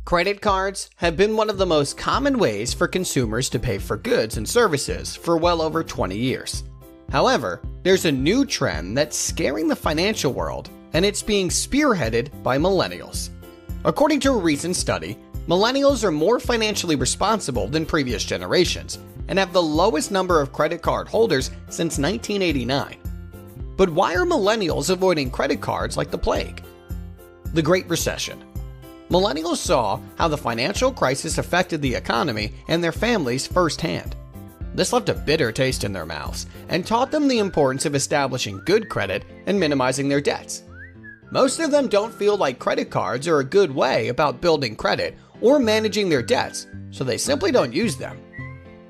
Credit cards have been one of the most common ways for consumers to pay for goods and services for well over 20 years. However, there's a new trend that's scaring the financial world, and it's being spearheaded by millennials. According to a recent study, millennials are more financially responsible than previous generations and have the lowest number of credit card holders since 1989. But why are millennials avoiding credit cards like the plague? The Great Recession. Millennials saw how the financial crisis affected the economy and their families firsthand. This left a bitter taste in their mouths and taught them the importance of establishing good credit and minimizing their debts. Most of them don't feel like credit cards are a good way about building credit or managing their debts, so they simply don't use them.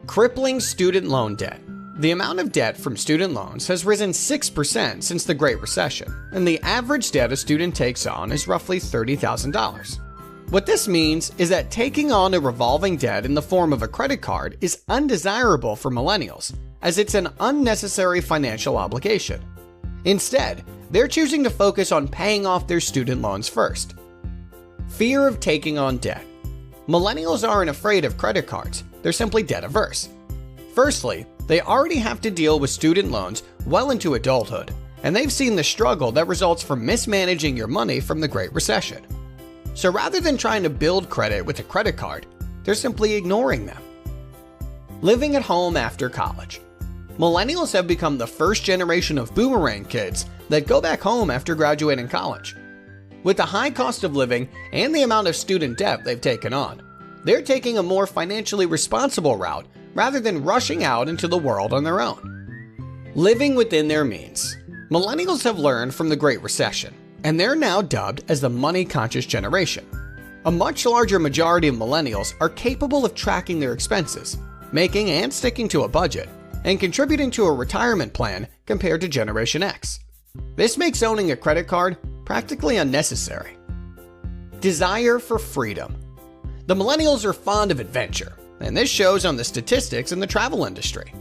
Crippling student loan debt. The amount of debt from student loans has risen 6% since the Great Recession, and the average debt a student takes on is roughly $30,000. What this means is that taking on a revolving debt in the form of a credit card is undesirable for millennials, as it's an unnecessary financial obligation. Instead, they're choosing to focus on paying off their student loans first. Fear of taking on debt. Millennials aren't afraid of credit cards, they're simply debt averse. Firstly, they already have to deal with student loans well into adulthood, and they've seen the struggle that results from mismanaging your money from the Great Recession. So rather than trying to build credit with a credit card, they're simply ignoring them. Living at home after college. Millennials have become the first generation of boomerang kids that go back home after graduating college. With the high cost of living and the amount of student debt they've taken on, they're taking a more financially responsible route rather than rushing out into the world on their own. Living within their means. Millennials have learned from the Great Recession, and they're now dubbed as the money-conscious generation. A much larger majority of millennials are capable of tracking their expenses, making and sticking to a budget, and contributing to a retirement plan compared to Generation X. This makes owning a credit card practically unnecessary. Desire for freedom. The millennials are fond of adventure, and this shows on the statistics in the travel industry.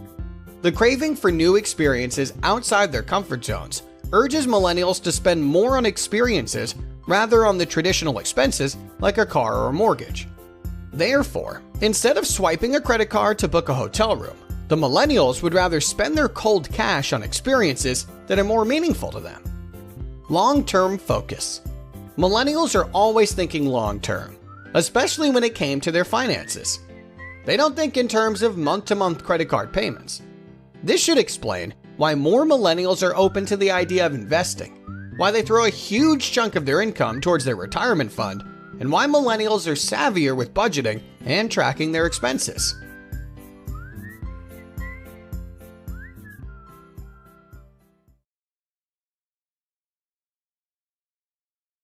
The craving for new experiences outside their comfort zones urges millennials to spend more on experiences rather on the traditional expenses like a car or a mortgage. Therefore, instead of swiping a credit card to book a hotel room, the millennials would rather spend their cold cash on experiences that are more meaningful to them. Long-term focus. Millennials are always thinking long-term, especially when it came to their finances. They don't think in terms of month-to-month credit card payments. This should explain why more millennials are open to the idea of investing, why they throw a huge chunk of their income towards their retirement fund, and why millennials are savvier with budgeting and tracking their expenses.